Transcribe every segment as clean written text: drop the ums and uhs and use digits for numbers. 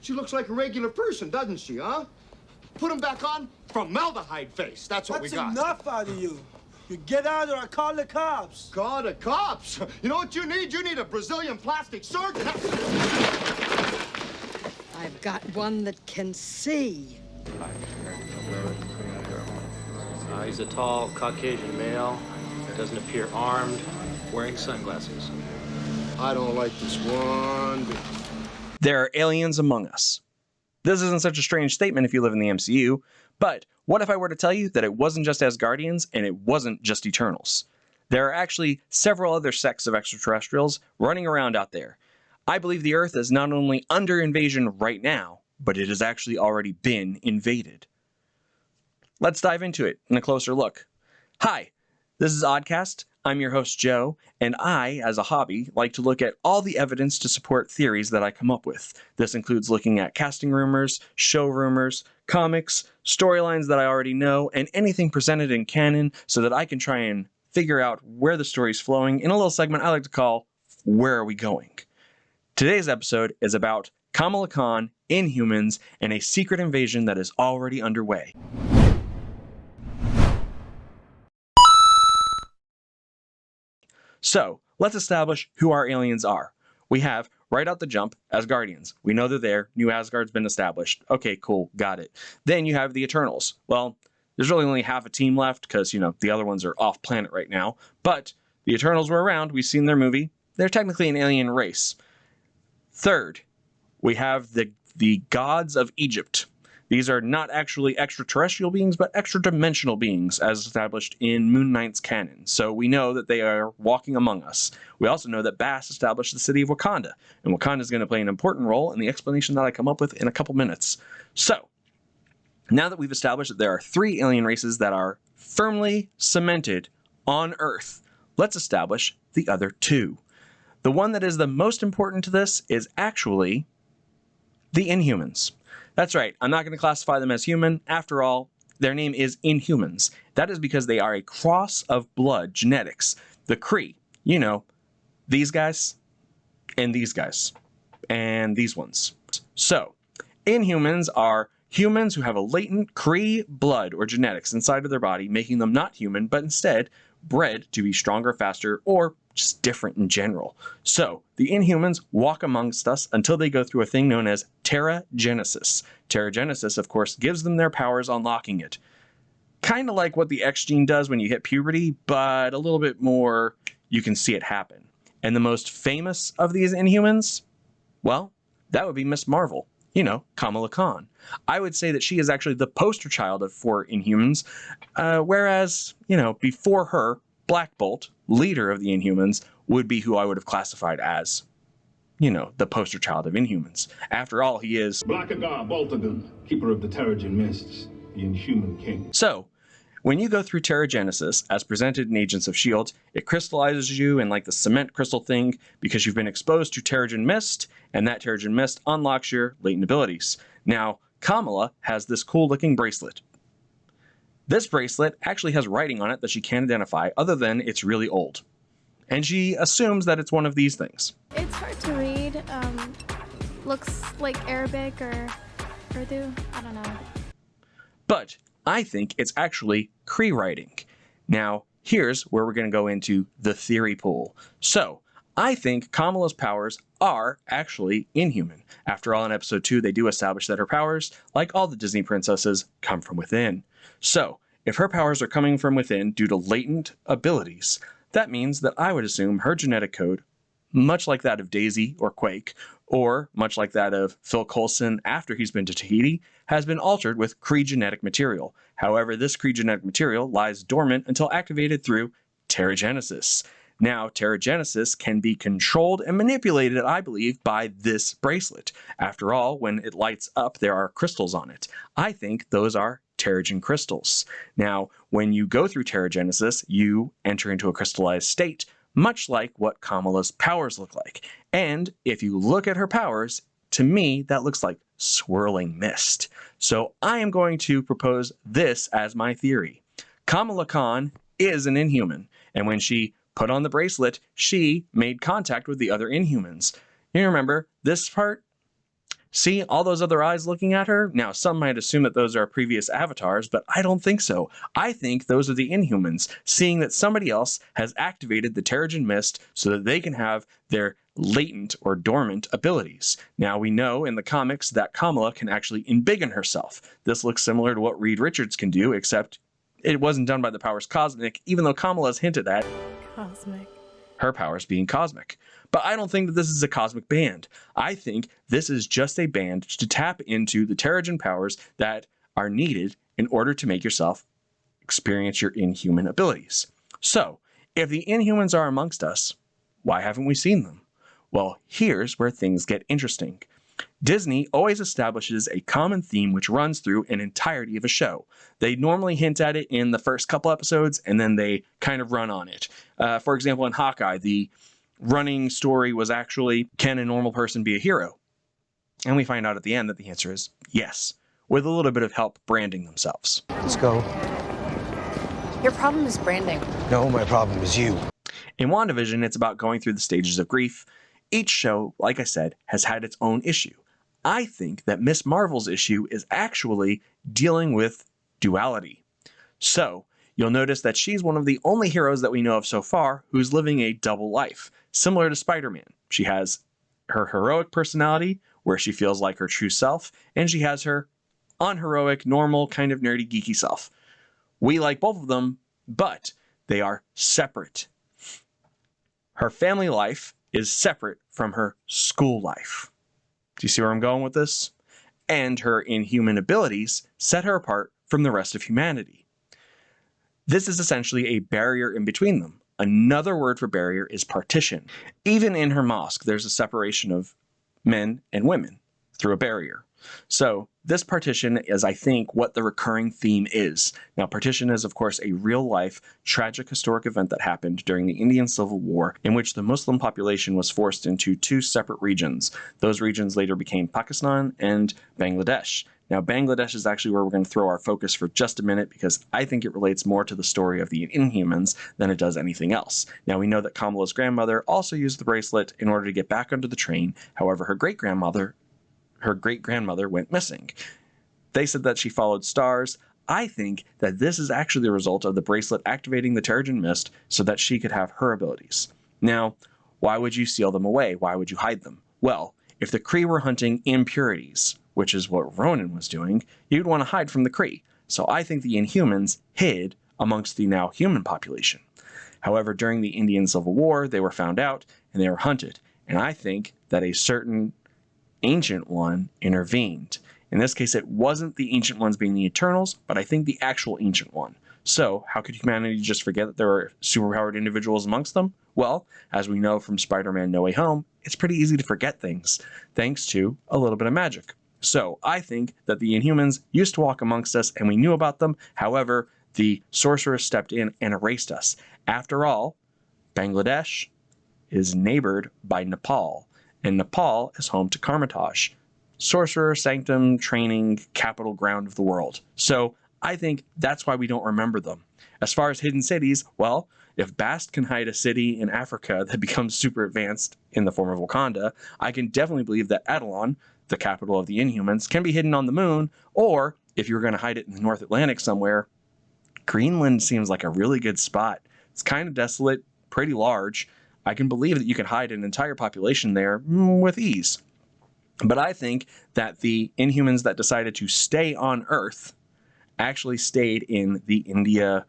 She looks like a regular person, doesn't she, huh? Put him back on. Formaldehyde face. That's what we got. That's enough out of you. You get out or I call the cops. Call the cops? You know what you need? You need a Brazilian plastic surgeon. I've got one that can see. He's a tall, Caucasian male. Doesn't appear armed, wearing sunglasses. I don't like this one bit. There are aliens among us. This isn't such a strange statement if you live in the MCU, but what if I were to tell you that it wasn't just Asgardians and it wasn't just Eternals? There are actually several other sects of extraterrestrials running around out there. I believe the Earth is not only under invasion right now, but it has actually already been invaded. Let's dive into it in a closer look. Hi, this is Oddcast. I'm your host, Joe, and I, as a hobby, like to look at all the evidence to support theories that I come up with. This includes looking at casting rumors, show rumors, comics, storylines that I already know, and anything presented in canon so that I can try and figure out where the story's flowing in a little segment I like to call, Where Are We Going? Today's episode is about Kamala Khan, Inhumans, and a secret invasion that is already underway. So, let's establish who our aliens are. We have, right out the jump, Asgardians. We know they're there. New Asgard's been established. Okay, cool, got it. Then you have the Eternals. Well, there's really only half a team left because, the other ones are off planet right now. But the Eternals were around. We've seen their movie. They're technically an alien race. Third, we have the gods of Egypt. These are not actually extraterrestrial beings, but extra-dimensional beings, as established in Moon Knight's canon. So we know that they are walking among us. We also know that Bass established the city of Wakanda, and Wakanda is going to play an important role in the explanation that I come up with in a couple minutes. So, now that we've established that there are 3 alien races that are firmly cemented on Earth, let's establish the other 2. The one that is the most important to this is actually the Inhumans. That's right, I'm not going to classify them as human. After all, their name is Inhumans. That is because they are a cross of blood genetics. The Kree, these guys, and these guys, and these ones. So, Inhumans are humans who have a latent Kree blood or genetics inside of their body, making them not human, but instead bred to be stronger, faster, or just different in general. So, the Inhumans walk amongst us until they go through a thing known as Terrigenesis. Terrigenesis, of course, gives them their powers, unlocking it. Kind of like what the X gene does when you hit puberty, but a little bit more, you can see it happen. And the most famous of these Inhumans? Well, that would be Miss Marvel. Kamala Khan. I would say that she is actually the poster child for Inhumans, whereas, before her, Black Bolt, leader of the Inhumans, would be who I would have classified as, the poster child of Inhumans. After all, he is Blackagar Boltagun, keeper of the Terrigen Mists, the Inhuman King. So, when you go through Terrigenesis, as presented in Agents of S.H.I.E.L.D., it crystallizes you in like the cement crystal thing because you've been exposed to Terrigen Mist, and that Terrigen Mist unlocks your latent abilities. Now, Kamala has this cool-looking bracelet. This bracelet actually has writing on it that she can't identify, other than it's really old. And she assumes that it's one of these things. It's hard to read. Looks like Arabic or Urdu. I don't know. But I think it's actually Kree writing. Now, here's where we're going to go into the theory pool. So, I think Kamala's powers are actually inhuman. After all, in episode 2, they do establish that her powers, like all the Disney princesses, come from within. So, if her powers are coming from within due to latent abilities, that means that I would assume her genetic code, much like that of Daisy or Quake, or much like that of Phil Coulson after he's been to Tahiti, has been altered with Kree genetic material. However, this Kree genetic material lies dormant until activated through Terrigenesis. Now, Terrigenesis can be controlled and manipulated, I believe, by this bracelet. After all, when it lights up, there are crystals on it. I think those are Terrigen crystals. Now, when you go through Terrigenesis, you enter into a crystallized state, much like what Kamala's powers look like. And if you look at her powers, to me, that looks like swirling mist. So I am going to propose this as my theory. Kamala Khan is an Inhuman, and when she put on the bracelet, she made contact with the other Inhumans. You remember this part? See all those other eyes looking at her? Now, some might assume that those are previous avatars, but I don't think so. I think those are the Inhumans, seeing that somebody else has activated the Terrigen Mist so that they can have their latent or dormant abilities. Now, we know in the comics that Kamala can actually embiggen herself. This looks similar to what Reed Richards can do, except it wasn't done by the powers cosmic, even though Kamala's hinted at Cosmic. her powers being cosmic. But I don't think that this is a cosmic band. I think this is just a band to tap into the Terrigen powers that are needed in order to make yourself experience your inhuman abilities. So, if the Inhumans are amongst us, why haven't we seen them? Well, here's where things get interesting. Disney always establishes a common theme which runs through an entirety of a show. They normally hint at it in the first couple episodes, and then they kind of run on it. For example, in Hawkeye, the running story was actually, can a normal person be a hero? And we find out at the end that the answer is yes, with a little bit of help branding themselves. Let's go. Your problem is branding. No, my problem is you. In WandaVision, it's about going through the stages of grief. Each show, like I said, has had its own issue. I think that Miss Marvel's issue is actually dealing with duality. So, you'll notice that she's one of the only heroes that we know of so far who's living a double life, similar to Spider-Man. She has her heroic personality, where she feels like her true self, and she has her unheroic, normal, kind of nerdy, geeky self. We like both of them, but they are separate. Her family life is separate from her school life. Do you see where I'm going with this? And her inhuman abilities set her apart from the rest of humanity. This is essentially a barrier in between them. Another word for barrier is partition. Even in her mosque, there's a separation of men and women through a barrier. So this partition is, I think, what the recurring theme is. Now, partition is, of course, a real-life, tragic historic event that happened during the Indian Civil War, in which the Muslim population was forced into two separate regions. Those regions later became Pakistan and Bangladesh. Now, Bangladesh is actually where we're going to throw our focus for just a minute, because I think it relates more to the story of the Inhumans than it does anything else. Now, we know that Kamala's grandmother also used the bracelet in order to get back onto the train. However, her great-grandmother went missing. They said that she followed stars. I think that this is actually the result of the bracelet activating the Terrigen Mist so that she could have her abilities. Now, why would you seal them away? Why would you hide them? Well, if the Kree were hunting impurities, which is what Ronan was doing, you'd want to hide from the Kree. So I think the Inhumans hid amongst the now human population. However, during the Indian Civil War, they were found out and they were hunted. And I think that a certain Ancient One intervened. In this case, it wasn't the Ancient Ones being the Eternals, but I think the actual Ancient One. So, how could humanity just forget that there were superpowered individuals amongst them? Well, as we know from Spider-Man No Way Home, it's pretty easy to forget things, thanks to a little bit of magic. So, I think that the Inhumans used to walk amongst us and we knew about them. However, the sorcerer stepped in and erased us. After all, Bangladesh is neighbored by Nepal, and Nepal is home to Karmatage, sorcerer, sanctum, training, capital ground of the world. So I think that's why we don't remember them. As far as hidden cities, well, if Bast can hide a city in Africa that becomes super advanced in the form of Wakanda, I can definitely believe that Adelon, the capital of the Inhumans, can be hidden on the moon, or if you're going to hide it in the North Atlantic somewhere, Greenland seems like a really good spot. It's kind of desolate, pretty large. I can believe that you can hide an entire population there with ease. But I think that the Inhumans that decided to stay on Earth actually stayed in the India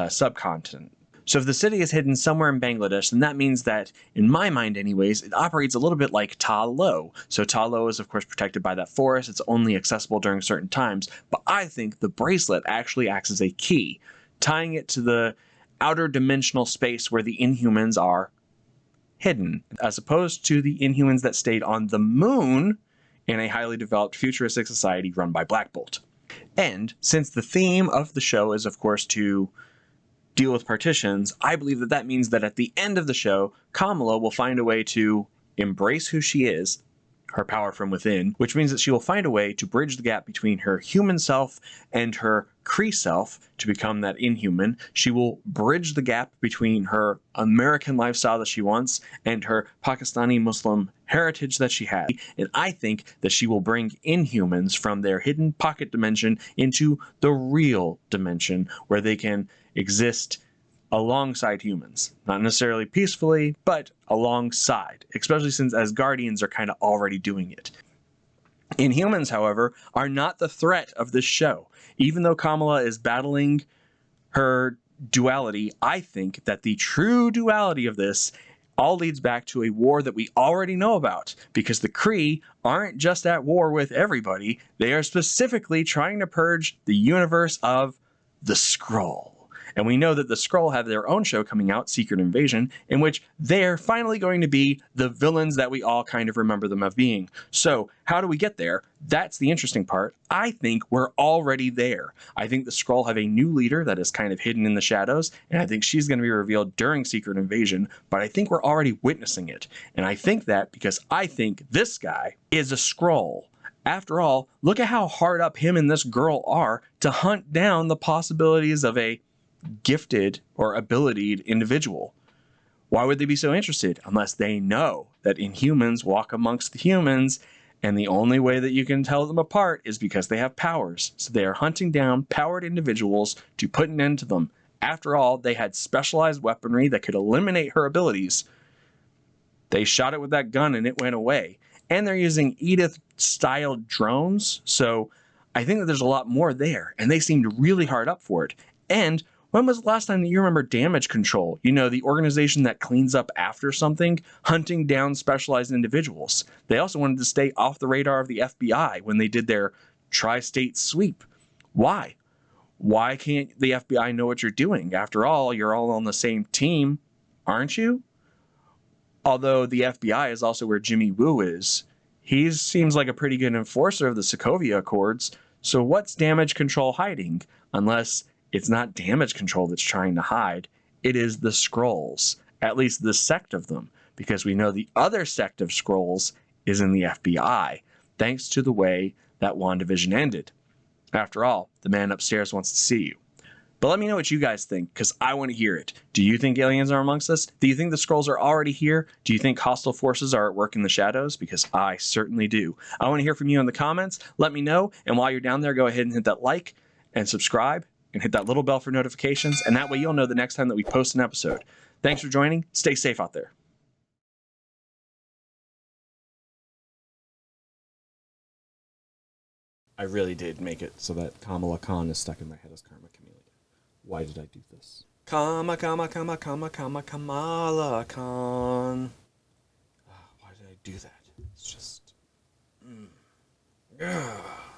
subcontinent. So if the city is hidden somewhere in Bangladesh, then that means that, in my mind anyways, it operates a little bit like Ta Lo. So Ta Lo is, of course, protected by that forest. It's only accessible during certain times. But I think the bracelet actually acts as a key, tying it to the outer dimensional space where the Inhumans are hidden, as opposed to the Inhumans that stayed on the moon in a highly developed futuristic society run by Black Bolt. And since the theme of the show is, of course, to deal with partitions, I believe that that means that at the end of the show, Kamala will find a way to embrace who she is, her power from within, which means that she will find a way to bridge the gap between her human self and her Kree self to become that Inhuman. She will bridge the gap between her American lifestyle that she wants and her Pakistani Muslim heritage that she has. And I think that she will bring Inhumans from their hidden pocket dimension into the real dimension where they can exist alongside humans. Not necessarily peacefully, but alongside, especially since Asgardians are kind of already doing it. Inhumans, however, are not the threat of this show. Even though Kamala is battling her duality, I think that the true duality of this all leads back to a war that we already know about, because the Kree aren't just at war with everybody, they are specifically trying to purge the universe of the Skrull. And we know that the Skrull have their own show coming out, Secret Invasion, in which they're finally going to be the villains that we all kind of remember them as being. So, how do we get there? That's the interesting part. I think we're already there. I think the Skrull have a new leader that is kind of hidden in the shadows, and I think she's going to be revealed during Secret Invasion, but I think we're already witnessing it. And I think that because I think this guy is a Skrull. After all, look at how hard up him and this girl are to hunt down the possibilities of a gifted or abilitied individual. Why would they be so interested unless they know that Inhumans walk amongst the humans, and the only way that you can tell them apart is because they have powers. So they are hunting down powered individuals to put an end to them. After all, they had specialized weaponry that could eliminate her abilities. They shot it with that gun and it went away. And they're using Edith-style drones, so I think that there's a lot more there, and they seemed really hard up for it. And when was the last time that you remember Damage Control? You know, the organization that cleans up after something, hunting down specialized individuals. They also wanted to stay off the radar of the FBI when they did their tri-state sweep. Why? Why can't the FBI know what you're doing? After all, you're all on the same team, aren't you? Although the FBI is also where Jimmy Woo is. He seems like a pretty good enforcer of the Sokovia Accords, so what's Damage Control hiding? Unless it's not Damage Control that's trying to hide, it is the Skrulls, at least the sect of them, because we know the other sect of Skrulls is in the FBI, thanks to the way that WandaVision ended. After all, the man upstairs wants to see you. But let me know what you guys think, because I want to hear it. Do you think aliens are amongst us? Do you think the Skrulls are already here? Do you think hostile forces are at work in the shadows? Because I certainly do. I want to hear from you in the comments. Let me know, and while you're down there, go ahead and hit that like and subscribe, and hit that little bell for notifications, and that way you'll know the next time that we post an episode. Thanks for joining. Stay safe out there. I really did make it so that Kamala Khan is stuck in my head as Karma Chameleon. Why did I do this? Kamala Khan. Why did I do that? It's just...